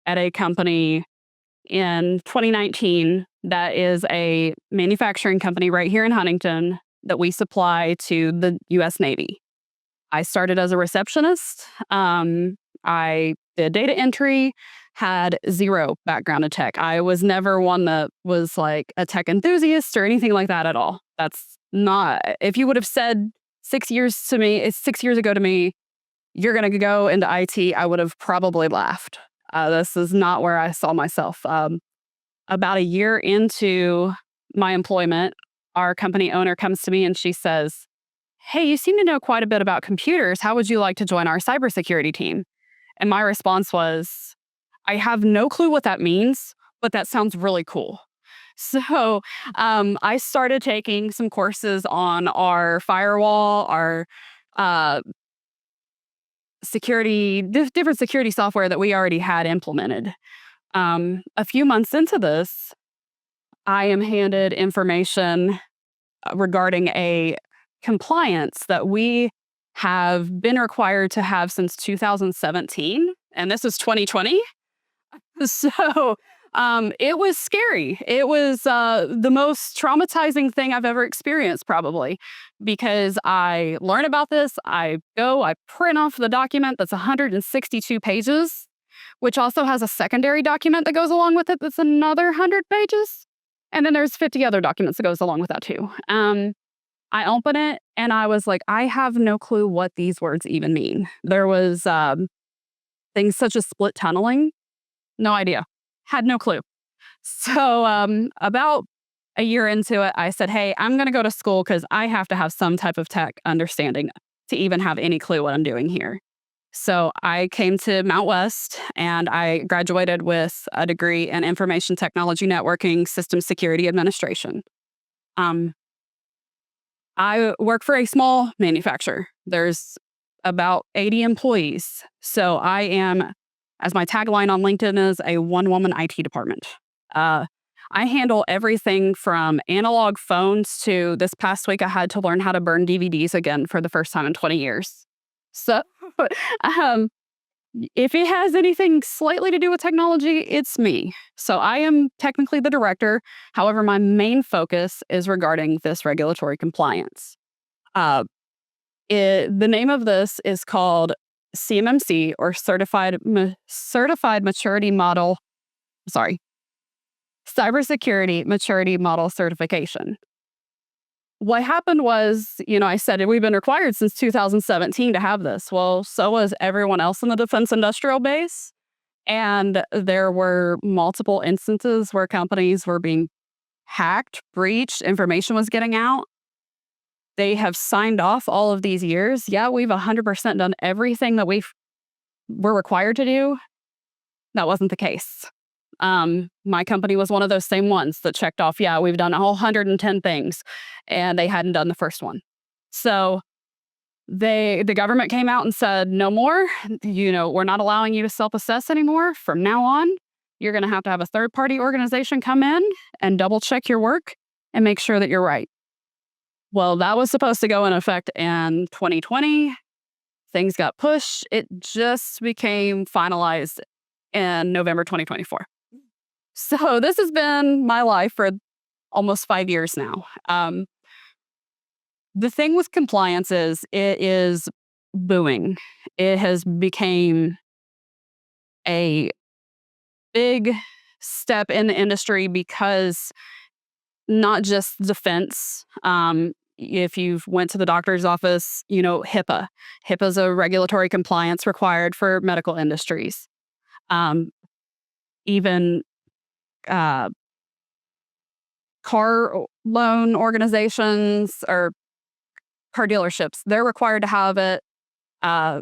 at a company in 2019 that is a manufacturing company right here in Huntington that we supply to the U.S. Navy. I started as a receptionist. I did data entry, had zero background in tech. I was never one that was like a tech enthusiast or anything like that at all. That's not, if you would have said 6 years ago to me, you're going to go into IT, I would have probably laughed. This is not where I saw myself. About a year into my employment, our company owner comes to me and she says, "Hey, you seem to know quite a bit about computers. How would you like to join our cybersecurity team?" And my response was, "I have no clue what that means, but that sounds really cool." So I started taking some courses on our firewall, our uh, different security software that we already had implemented. A few months into this, I am handed information regarding a compliance that we have been required to have since 2017, and this is 2020. So it was scary. It was the most traumatizing thing I've ever experienced, probably, because I learn about this. I print off the document that's 162 pages, which also has a secondary document that goes along with it that's another 100 pages. And then there's 50 other documents that goes along with that too. I open it and I was like, I have no clue what these words even mean. There was things such as split tunneling. No idea. Had no clue. So about a year into it, I said, hey, I'm going to go to school because I have to have some type of tech understanding to even have any clue what I'm doing here. So I came to Mountwest and I graduated with a degree in information technology networking, system security administration. I work for a small manufacturer. There's about 80 employees. So I am, as my tagline on LinkedIn is, a one-woman IT department. I handle everything from analog phones to this past week I had to learn how to burn DVDs again for the first time in 20 years. So if it has anything slightly to do with technology, it's me. So I am technically the director. However, my main focus is regarding this regulatory compliance. The name of this is called CMMC, or Certified Maturity Model. Sorry, Cybersecurity Maturity Model Certification. What happened was, I said we've been required since 2017 to have this. Well, so was everyone else in the defense industrial base. And there were multiple instances where companies were being hacked, breached, information was getting out. They have signed off all of these years. Yeah, we've 100% done everything that we're required to do. That wasn't the case. My company was one of those same ones that checked off, yeah, we've done all 110 things, and they hadn't done the first one. So the government came out and said, no more, we're not allowing you to self-assess anymore. From now on, you're going to have a third-party organization come in and double check your work and make sure that you're right. Well, that was supposed to go in effect in 2020. Things got pushed. It just became finalized in November 2024. So this has been my life for almost 5 years now. The thing with compliance is it is booming. It has become a big step in the industry because not just defense. If you've went to the doctor's office, HIPAA. HIPAA is a regulatory compliance required for medical industries. Even car loan organizations or car dealerships, they're required to have it.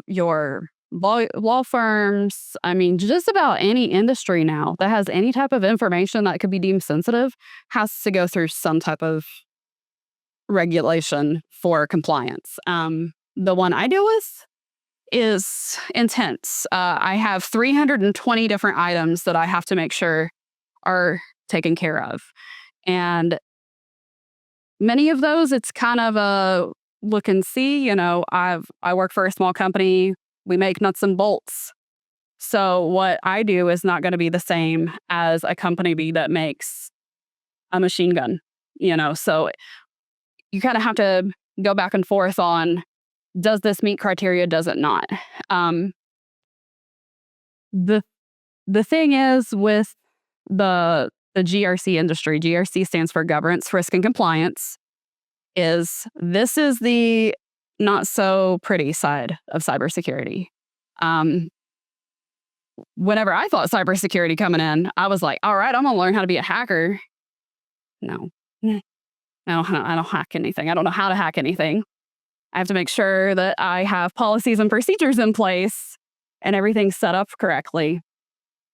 Your law firms, just about any industry now that has any type of information that could be deemed sensitive has to go through some type of regulation for compliance. The one I deal with is intense. I have 320 different items that I have to make sure are taken care of. And many of those, it's kind of a look and see. I work for a small company. We make nuts and bolts. So what I do is not going to be the same as a company B that makes a machine gun, So you kind of have to go back and forth on, does this meet criteria? Does it not? Um, the the thing is with the GRC industry, GRC stands for Governance, Risk, and Compliance, this is the not so pretty side of cybersecurity. Um, Whenever I thought cybersecurity coming in, I was like, all right, I'm gonna learn how to be a hacker. No, I don't hack anything. I don't know how to hack anything. I have to make sure that I have policies and procedures in place and everything's set up correctly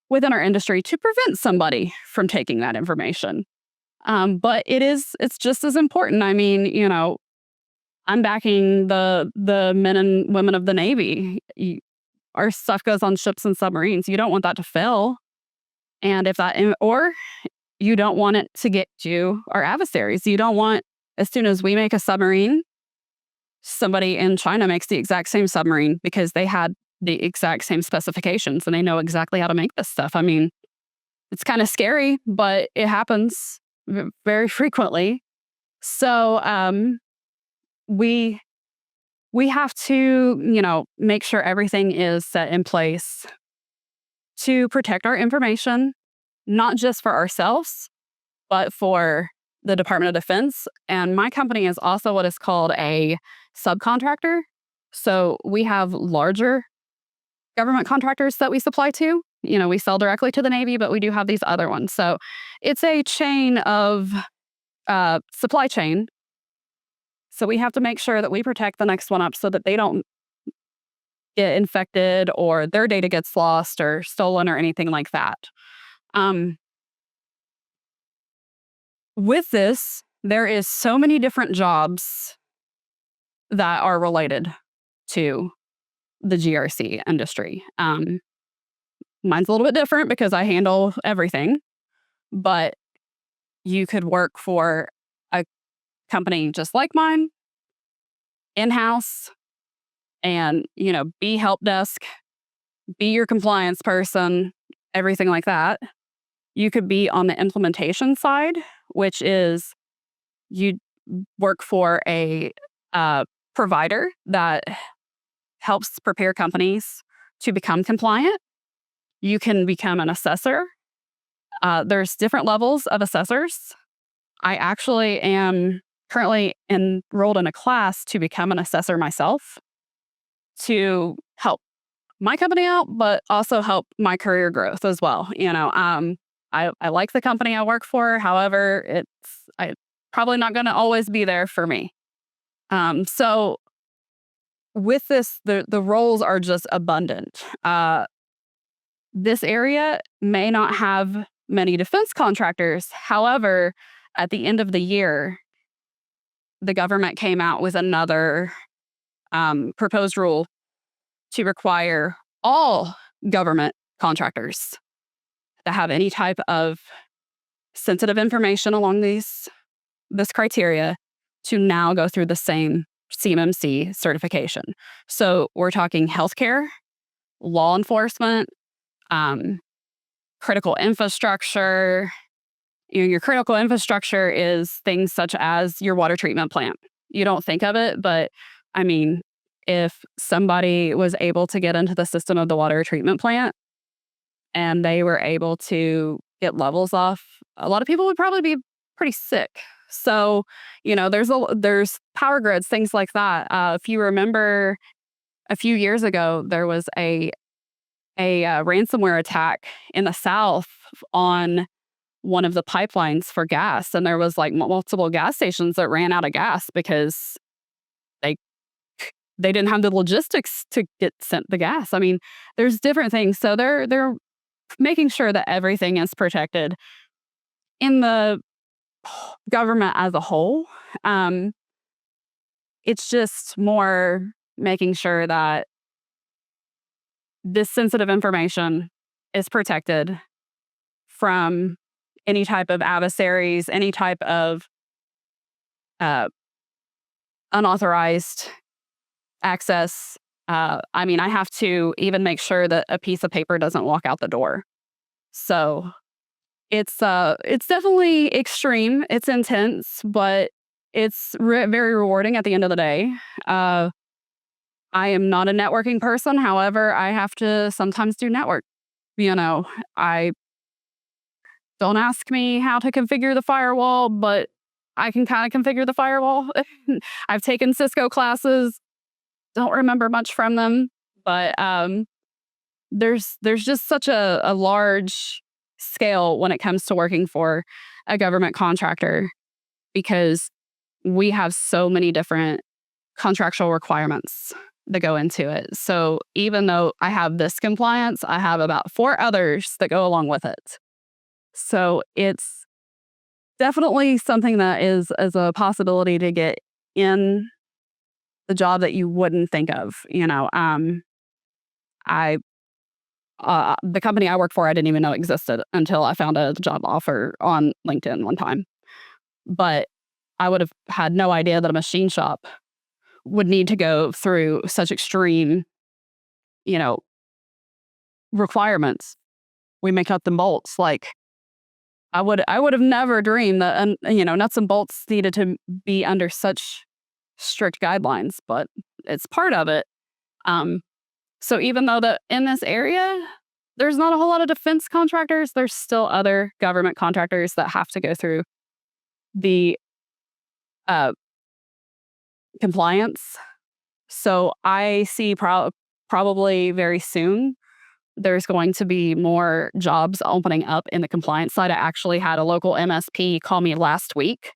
within our industry to prevent somebody from taking that information. But it's just as important. I mean, I'm backing the men and women of the Navy. Our stuff goes on ships and submarines. You don't want that to fail. And or you don't want it to get to our adversaries. You don't want, as soon as we make a submarine, somebody in China makes the exact same submarine because they had the exact same specifications and they know exactly how to make this stuff. I mean, it's kind of scary, but it happens very frequently. So we have to, make sure everything is set in place to protect our information, not just for ourselves, but for the Department of Defense. And my company is also what is called a subcontractor. So we have larger government contractors that we supply to. We sell directly to the Navy, but we do have these other ones. So it's a chain of supply chain. So we have to make sure that we protect the next one up so that they don't get infected or their data gets lost or stolen or anything like that. With this, there is so many different jobs that are related to the GRC industry. Mine's a little bit different because I handle everything, but you could work for a company just like mine, in-house, and, be help desk, be your compliance person, everything like that. You could be on the implementation side, which is you work for a provider that helps prepare companies to become compliant. You can become an assessor. There's different levels of assessors. I actually am currently enrolled in a class to become an assessor myself to help my company out, but also help my career growth as well. I like the company I work for. However, I probably not going to always be there for me. So with this, the roles are just abundant. This area may not have many defense contractors. However, at the end of the year, the government came out with another proposed rule to require all government contractors that have any type of sensitive information along this criteria to now go through the same CMMC certification. So we're talking healthcare, law enforcement, critical infrastructure. Your critical infrastructure is things such as your water treatment plant. You don't think of it, but I mean, if somebody was able to get into the system of the water treatment plant and they were able to get levels off, a lot of people would probably be pretty sick. So, there's power grids, things like that. If you remember a few years ago, there was a ransomware attack in the South on one of the pipelines for gas. And there was like multiple gas stations that ran out of gas because they didn't have the logistics to get sent the gas. I mean, there's different things. So they're making sure that everything is protected in the government as a whole. It's just more making sure that this sensitive information is protected from any type of adversaries, any type of unauthorized access. I mean, I have to even make sure that a piece of paper doesn't walk out the door. So it's definitely extreme. It's intense, but it's very rewarding at the end of the day. Uh, I am not a networking person. However, I have to sometimes do network. You know, I don't ask me how to configure the firewall, but I can kind of configure the firewall. I've taken Cisco classes. Don't remember much from them, but there's just such a large scale when it comes to working for a government contractor because we have so many different contractual requirements that go into it. So even though I have this compliance, I have about 4 others that go along with it. So it's definitely something that is a possibility to get in the job that you wouldn't think of. I the company I work for, I didn't even know existed until I found a job offer on LinkedIn one time. But I would have had no idea that a machine shop would need to go through such extreme, you know, requirements. We make nuts and bolts. Like I would have never dreamed that, nuts and bolts needed to be under such strict guidelines, but it's part of it. Um, so even though that in this area, there's not a whole lot of defense contractors, there's still other government contractors that have to go through the uh, compliance. So I see probably very soon there's going to be more jobs opening up in the compliance side. I actually had a local MSP call me last week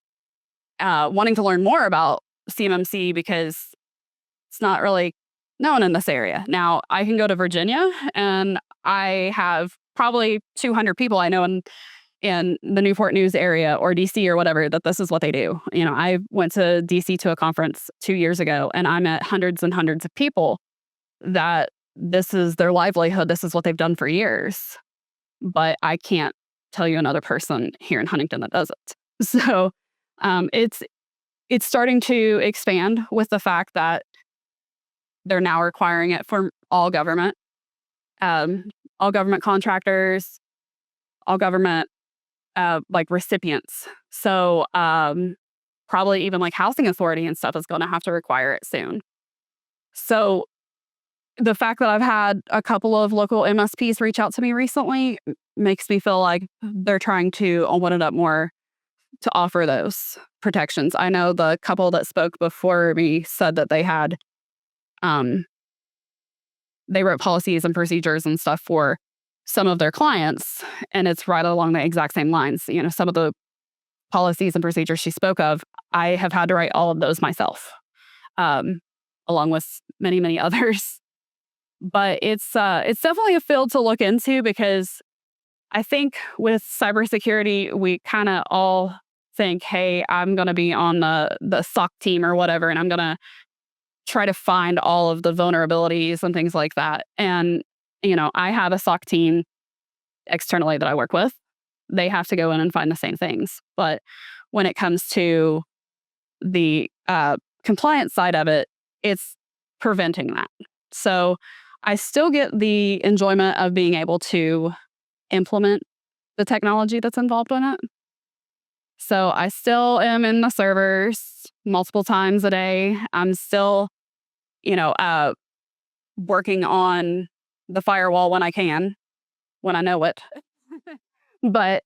wanting to learn more about CMMC because it's not really known in this area. Now, I can go to Virginia and I have probably 200 people I know in the Newport News area or DC or whatever that this is what they do. I went to DC to a conference 2 years ago and I met hundreds and hundreds of people that this is their livelihood. This is what they've done for years. But I can't tell you another person here in Huntington that does it. So it's starting to expand with the fact that they're now requiring it for all government contractors, all government like recipients. So probably even like housing authority and stuff is going to have to require it soon. So the fact that I've had a couple of local MSPs reach out to me recently makes me feel like they're trying to open it up more to offer those protections. I know the couple that spoke before me said that they wrote policies and procedures and stuff for some of their clients, and it's right along the exact same lines. Some of the policies and procedures she spoke of, I have had to write all of those myself, along with many, many others. But it's definitely a field to look into because I think with cybersecurity, we kind of all think, hey, I'm going to be on the SOC team or whatever, and I'm going to try to find all of the vulnerabilities and things like that. And, I have a SOC team externally that I work with. They have to go in and find the same things. But when it comes to the compliance side of it, it's preventing that. So I still get the enjoyment of being able to implement the technology that's involved in it. So I still am in the servers multiple times a day. I'm still, working on the firewall when I can, when I know it. But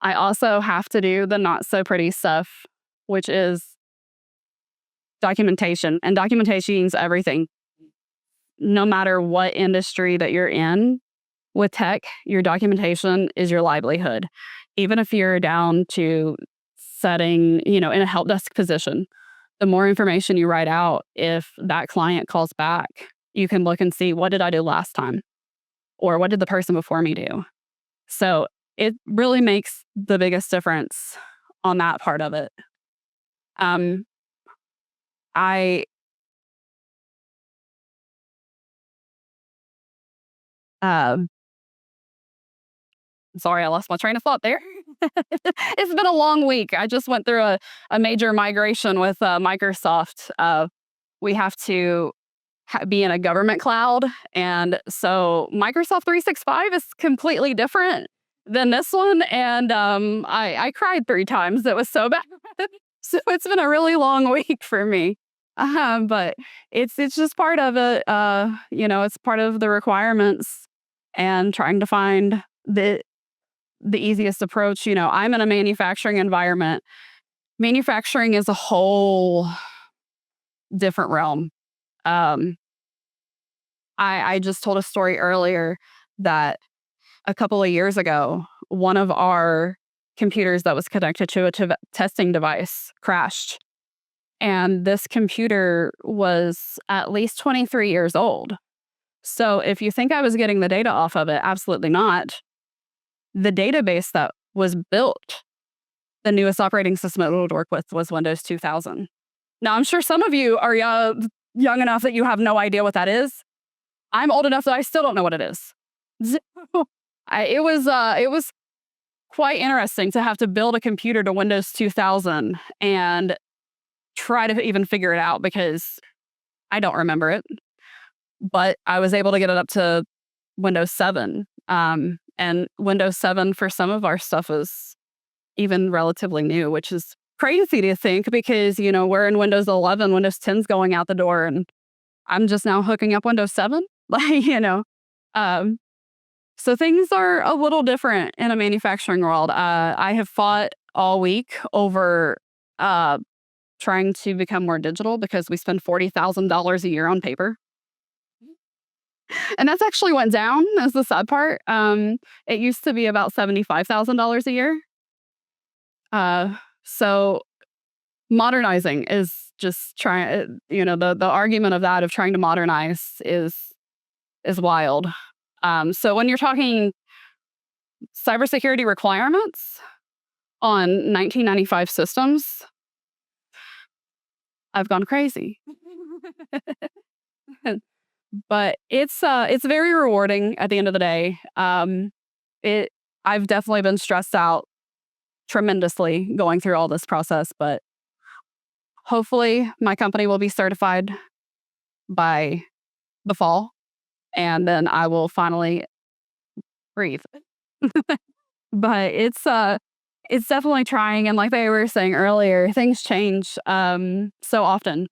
I also have to do the not so pretty stuff, which is documentation. And documentation means everything. No matter what industry that you're in with tech, your documentation is your livelihood. Even if you're down to setting, in a help desk position, the more information you write out, if that client calls back, you can look and see, what did I do last time? Or what did the person before me do? So it really makes the biggest difference on that part of it. I sorry, I lost my train of thought there. It's been a long week. I just went through a major migration with Microsoft. We have to be in a government cloud. And so Microsoft 365 is completely different than this one. And I cried 3 times. It was so bad. So it's been a really long week for me. But it's just part of it. It's part of the requirements and trying to find the easiest approach. I'm in a manufacturing environment. Manufacturing is a whole different realm. Um, I just told a story earlier that a couple of years ago, one of our computers that was connected to a testing device crashed. And this computer was at least 23 years old. So if you think I was getting the data off of it, absolutely not. The database that was built, the newest operating system it would work with was Windows 2000. Now, I'm sure some of you are young enough that you have no idea what that is. I'm old enough that I still don't know what it is. It was quite interesting to have to build a computer to Windows 2000 and try to even figure it out because I don't remember it. But I was able to get it up to Windows 7. And Windows 7 for some of our stuff is even relatively new, which is crazy to think because, we're in Windows 11, Windows 10's going out the door, and I'm just now hooking up Windows 7. Um, so things are a little different in a manufacturing world. I have fought all week over trying to become more digital because we spend $40,000 a year on paper. And that's actually went down as the sad part. It used to be about $75,000 a year. So modernizing is just trying, the argument of that of trying to modernize is wild. So when you're talking cybersecurity requirements on 1995 systems, I've gone crazy. But it's very rewarding at the end of the day. I've definitely been stressed out tremendously going through all this process, but hopefully my company will be certified by the fall, and then I will finally breathe. But it's definitely trying, and like they were saying earlier, things change so often.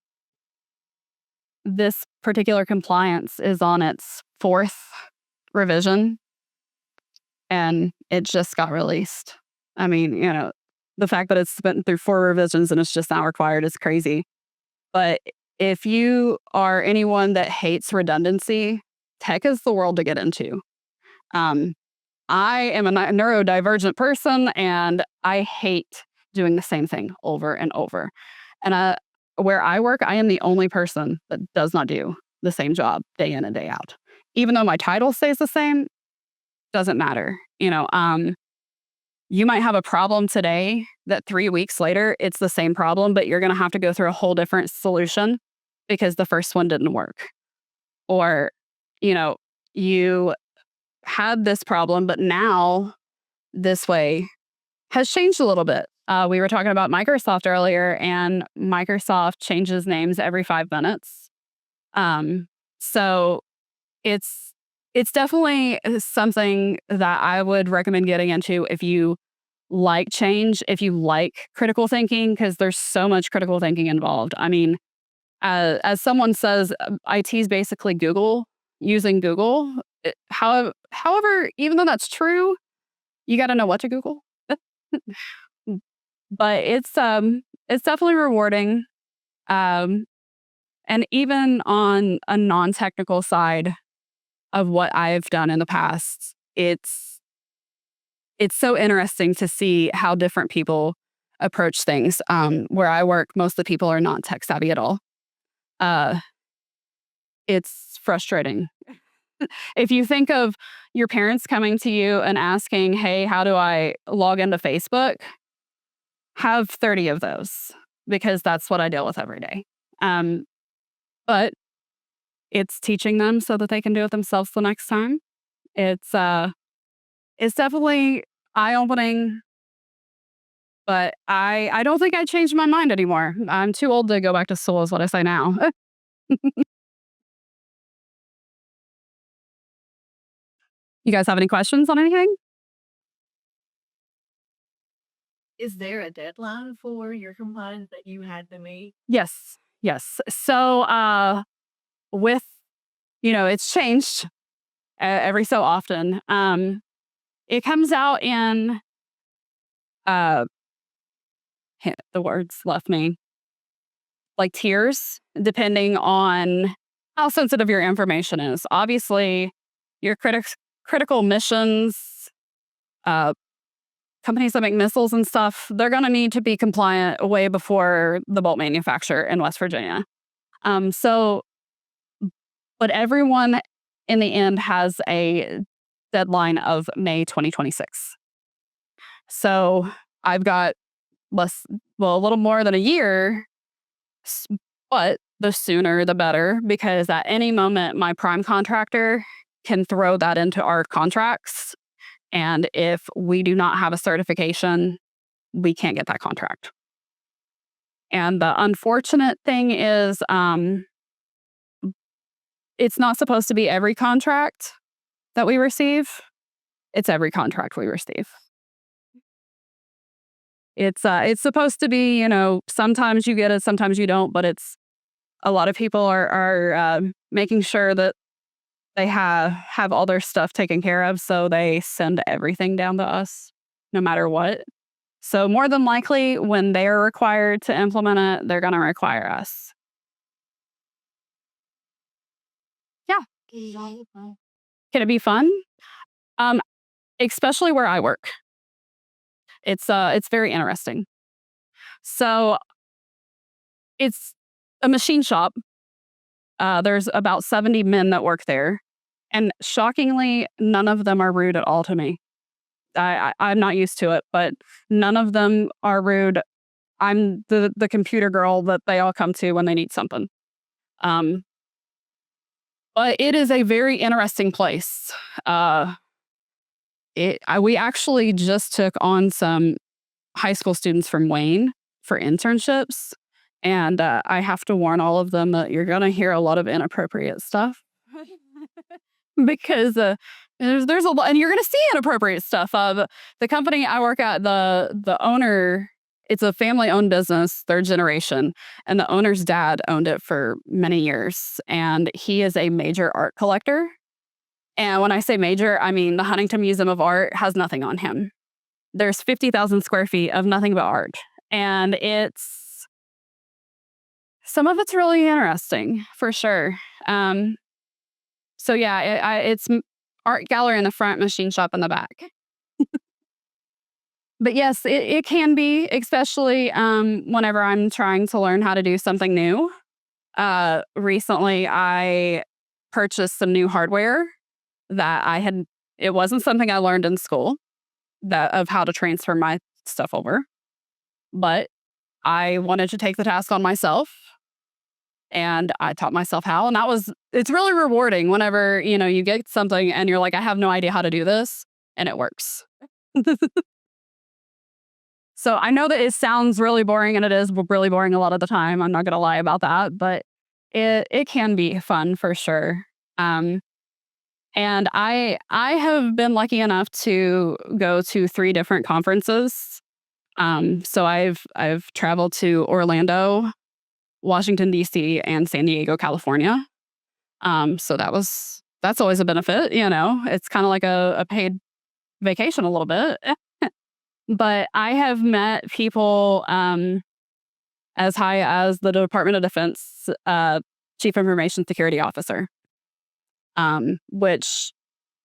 This particular compliance is on its 4th revision, and it just got released. I mean, the fact that it's been through 4 revisions and it's just now required is crazy. But if you are anyone that hates redundancy, tech is the world to get into. I am a neurodivergent person, and I hate doing the same thing over and over. And where I work, I am the only person that does not do the same job day in and day out. Even though my title stays the same, doesn't matter. You might have a problem today that 3 weeks later, it's the same problem, but you're going to have to go through a whole different solution because the first one didn't work. Or, you had this problem, but now this way has changed a little bit. We were talking about Microsoft earlier, and Microsoft changes names every 5 minutes. So it's definitely something that I would recommend getting into if you like change, if you like critical thinking, because there's so much critical thinking involved. I mean, as someone says, IT is basically Google, using Google. However, even though that's true, you got to know what to Google. But it's definitely rewarding. And even on a non-technical side of what I've done in the past, it's so interesting to see how different people approach things. Where I work, most of the people are not tech savvy at all. It's frustrating. If you think of your parents coming to you and asking, hey, how do I log into Facebook? Have 30 of those, because that's what I deal with every day. But it's teaching them so that they can do it themselves the next time. It's definitely eye-opening, but I don't think I changed my mind anymore. I'm too old to go back to school is what I say now. You guys have any questions on anything? Is there a deadline for your compliance that you had to meet? Yes. Yes. So, with, it's changed every so often. It comes out in, uh, the words left me, like tiers, depending on how sensitive your information is. Obviously, your critical missions, uh, companies that make missiles and stuff, they're going to need to be compliant way before the bolt manufacturer in West Virginia. So, but everyone in the end has a deadline of May 2026. So I've got a little more than a year, s- but the sooner the better, because at any moment, my prime contractor can throw that into our contracts. And if we do not have a certification, we can't get that contract. And the unfortunate thing is, it's not supposed to be every contract that we receive. It's every contract we receive. It's supposed to be, sometimes you get it, sometimes you don't, but it's a lot of people are making sure that they have all their stuff taken care of, so they send everything down to us, no matter what. So more than likely, when they're required to implement it, they're going to require us. Yeah, can it be fun? Um, Especially where I work. It's very interesting. So it's a machine shop. There's about 70 men that work there. And shockingly, none of them are rude at all to me. I'm not used to it, but none of them are rude. I'm the computer girl that they all come to when they need something. Um, but it is a very interesting place. Uh, we actually just took on some high school students from Wayne for internships, and I have to warn all of them that you're going to hear a lot of inappropriate stuff because there's a lot, and you're going to see inappropriate stuff. The company I work at, the owner, it's a family owned business, third generation, and the owner's dad owned it for many years, and he is a major art collector. And when I say major, I mean the Huntington Museum of Art has nothing on him. There's 50,000 square feet of nothing but art, and some of it's really interesting for sure. Um, So yeah, it's art gallery in the front, machine shop in the back. But yes, it can be, especially whenever I'm trying to learn how to do something new. Recently, I purchased some new hardware that I had. It wasn't something I learned in school that of how to transfer my stuff over, but I wanted to take the task on myself and I taught myself how. And it's really rewarding whenever, you get something and you're like, I have no idea how to do this and it works. So I know that it sounds really boring and it is really boring a lot of the time. I'm not going to lie about that, but it can be fun for sure. Um, and I have been lucky enough to go to 3 different conferences. So I've traveled to Orlando, Washington D.C., and San Diego, California. So that's always a benefit, It's kind of like a paid vacation a little bit. But I have met people as high as the Department of Defense Chief Information Security Officer, which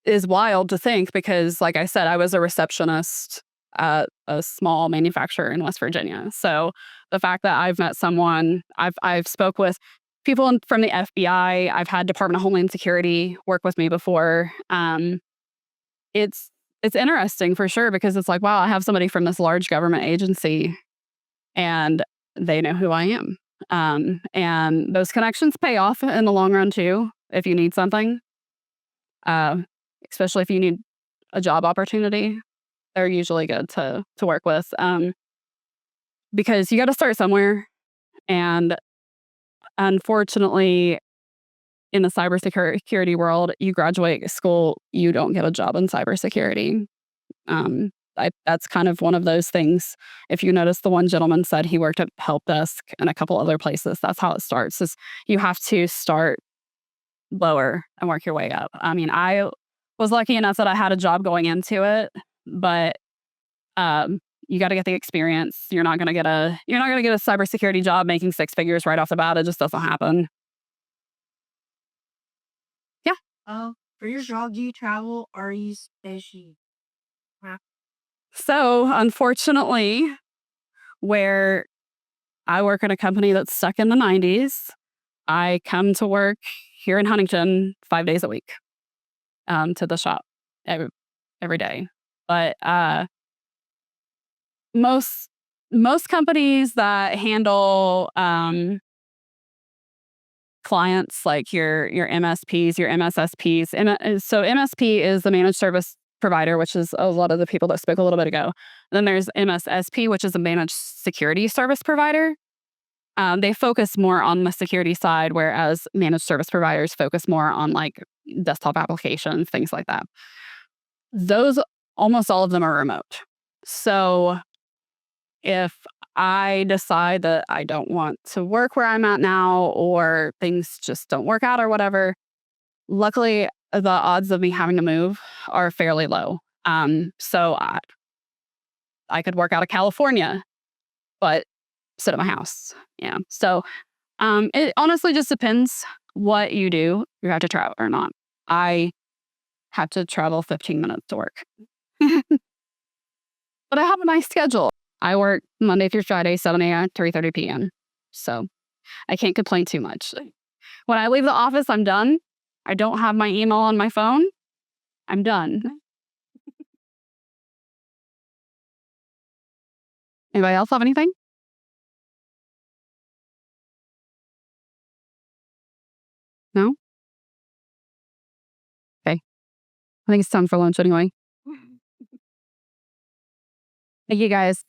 is wild to think because, like I said, I was a receptionist at a small manufacturer in West Virginia. So the fact that I've met someone, I've spoke with people from the FBI, I've had Department of Homeland Security work with me before. It's it's interesting for sure because it's like, wow, I have somebody from this large government agency and they know who I am. And those connections pay off in the long run too. If you need something, uh, especially if you need a job opportunity, they're usually good to work with because you got to start somewhere. And unfortunately, in the cybersecurity world, you graduate school, you don't get a job in cybersecurity. That's kind of one of those things. If you notice, the one gentleman said he worked at help desk and a couple other places. That's how it starts. Is you have to start lower and work your way up. I mean, I was lucky enough that I had a job going into it, but um, you got to get the experience. You're not gonna get a cybersecurity job making six figures right off the bat. It just doesn't happen. Yeah. For your job, do you travel or are you stationed? Wow. So unfortunately, where I work at a company that's stuck in the 90s, I come to work here in Huntington 5 days a week, to the shop every, every day. But most most companies that handle clients like your MSPs, your MSSPs. So MSP is the managed service provider, which is a lot of the people that spoke a little bit ago. Then there's MSSP, which is a managed security service provider. They focus more on the security side, whereas managed service providers focus more on like desktop applications, things like that. Those almost all of them are remote. So if I decide that I don't want to work where I'm at now or things just don't work out or whatever, luckily the odds of me having to move are fairly low. So I could work out of California, but sit at my house. Yeah. So it honestly just depends what you do. You have to travel or not. I have to travel 15 minutes to work, but I have a nice schedule. I work Monday through Friday, 7 a.m. to 3:30 p.m. So I can't complain too much. When I leave the office, I'm done. I don't have my email on my phone. I'm done. Anybody else have anything? No? Okay. I think it's time for lunch anyway. Thank you guys.